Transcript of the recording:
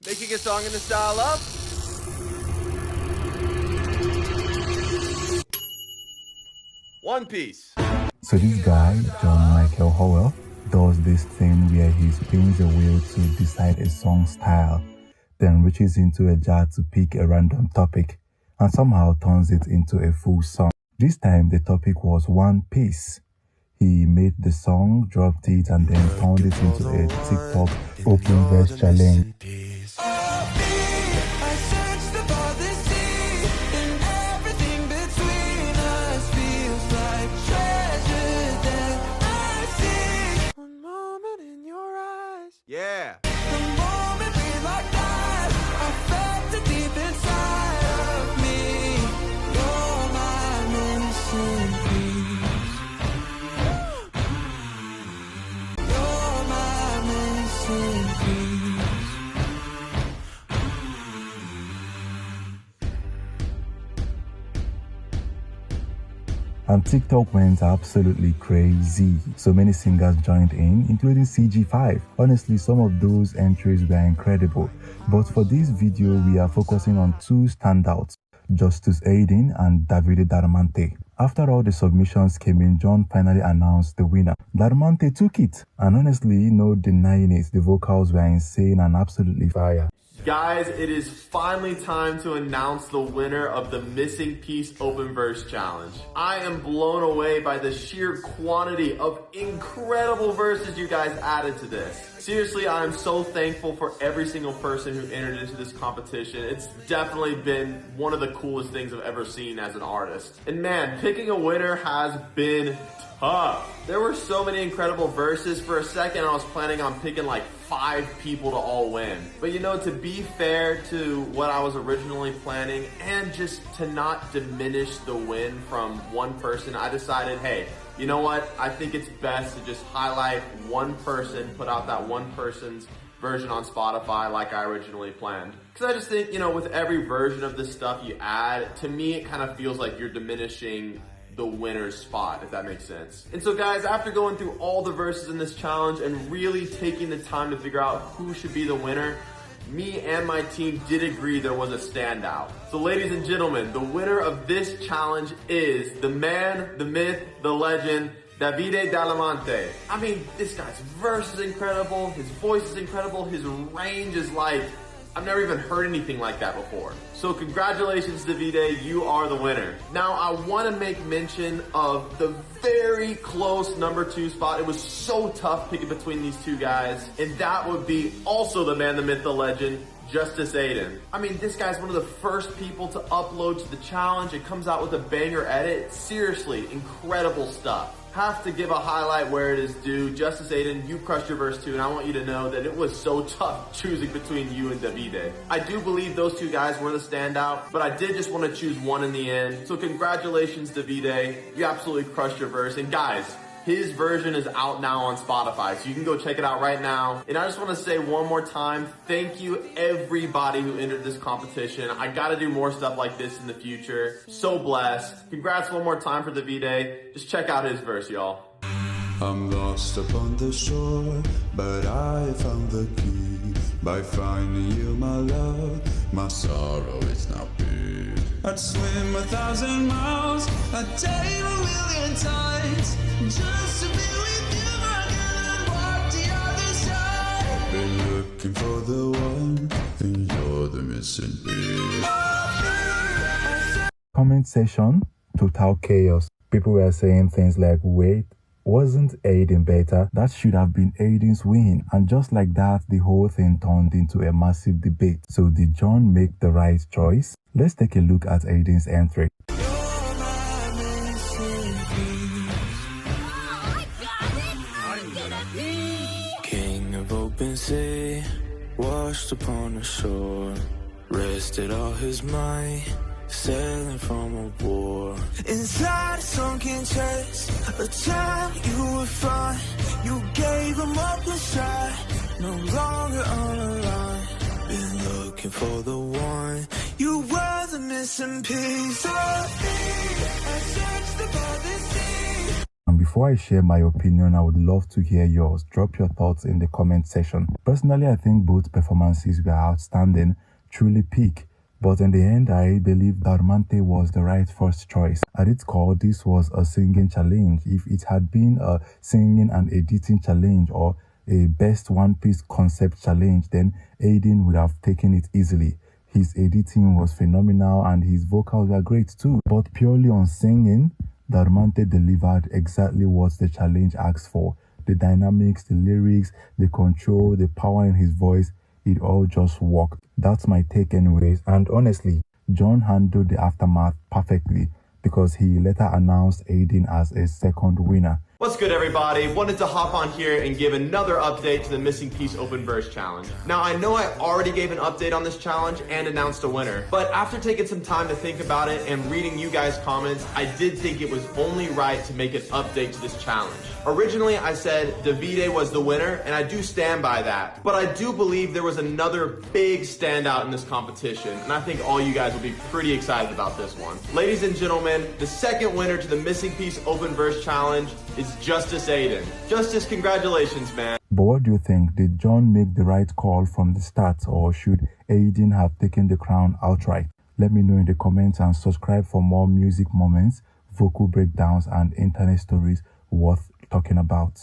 Making a song in the style of One Piece. So this guy, John Michael Howell, does this thing where he spins a wheel to decide a song style, then reaches into a jar to pick a random topic, and somehow turns it into a full song. This time the topic was One Piece. He made the song, dropped it, and then turned it into a TikTok open verse challenge. Yeah. The moment we locked eyes, I felt it deep inside of me. You're my missing piece. You're my missing piece. And TikTok went absolutely crazy. So many singers joined in, including CG5. Honestly, some of those entries were incredible. But for this video, we are focusing on two standouts, Justice Aiden and Davide Darmante. After all the submissions came in, John finally announced the winner. Darmante took it. And honestly, no denying it, the vocals were insane and absolutely fire. Guys, it is finally time to announce the winner of the Missing Piece Open Verse Challenge. I am blown away by the sheer quantity of incredible verses you guys added to this. Seriously, I am so thankful for every single person who entered into this competition. It's definitely been one of the coolest things I've ever seen as an artist. And man, picking a winner has been tough. There were so many incredible verses. For a second, I was planning on picking like 5 people to all win. But you know, to be fair to what I was originally planning and just to not diminish the win from one person, I decided, hey, you know what? I think it's best to just highlight one person, put out that one person's version on Spotify like I originally planned. Because I just think, you know, with every version of this stuff you add, to me it kind of feels like you're diminishing the winner's spot, if that makes sense. And so guys, after going through all the verses in this challenge and really taking the time to figure out who should be the winner, me and my team did agree there was a standout. So ladies and gentlemen, the winner of this challenge is the man, the myth, the legend, Davide Darmante. I mean, this guy's verse is incredible, his voice is incredible, his range is like, I've never even heard anything like that before. So congratulations, Davide, you are the winner. Now, I want to make mention of the very close number 2 spot. It was so tough picking between these two guys, and that would be also the man, the myth, the legend, Justice Aiden. I mean, this guy's one of the first people to upload to the challenge. It comes out with a banger edit. Seriously, incredible stuff. Have to give a highlight where it is due. Justice Aiden, you crushed your verse too, and I want you to know that it was so tough choosing between you and Davide. I do believe those two guys were the standout, but I did just want to choose one in the end. So congratulations, Davide. You absolutely crushed your verse. And guys, his version is out now on Spotify, so you can go check it out right now. And I just want to say one more time, thank you everybody who entered this competition. I got to do more stuff like this in the future. So blessed. Congrats one more time for Davide. Just check out his verse, y'all. I'm lost upon the shore, but I found the key. By finding you, my love, my sorrow is now paid. I'd swim 1,000 miles, I'd take 1,000,000 times, just to be with you again and walk the other side. Been looking for the one, and you're the missing piece. Comment section, total chaos. People were saying things like, wait, wasn't Aiden better? That should have been Aiden's win. And just like that, the whole thing turned into a massive debate. So did John make the right choice? Let's take a look at Aiden's entry. King of open sea, washed upon the shore, rested all his might, sailing from a war. Inside a sunken chest, a child you would find. You gave him up inside, no longer on the line. Been looking for the one, you were the missing piece of me. I searched above the sea. Before I share my opinion, I would love to hear yours. Drop your thoughts in the comment section. Personally, I think both performances were outstanding, truly peak. But in the end, I believe Darmante was the right first choice. At its core, this was a singing challenge. If it had been a singing and editing challenge or a best one-piece concept challenge, then Aiden would have taken it easily. His editing was phenomenal and his vocals were great too. But purely on singing, Darmante delivered exactly what the challenge asked for. The dynamics, the lyrics, the control, the power in his voice, it all just worked. That's my take anyways. And honestly, John handled the aftermath perfectly because he later announced Aiden as a second winner. What's good, everybody? Wanted to hop on here and give another update to the Missing Piece Open Verse Challenge. Now, I know I already gave an update on this challenge and announced a winner, but after taking some time to think about it and reading you guys' comments, I did think it was only right to make an update to this challenge. Originally, I said Davide was the winner, and I do stand by that, but I do believe there was another big standout in this competition, and I think all you guys will be pretty excited about this one. Ladies and gentlemen, the second winner to the Missing Piece Open Verse Challenge is Justice Aiden. Justice, congratulations, man. But what do you think? Did John make the right call from the start, or should Aiden have taken the crown outright? Let me know in the comments and subscribe for more music moments, vocal breakdowns, and internet stories worth talking about.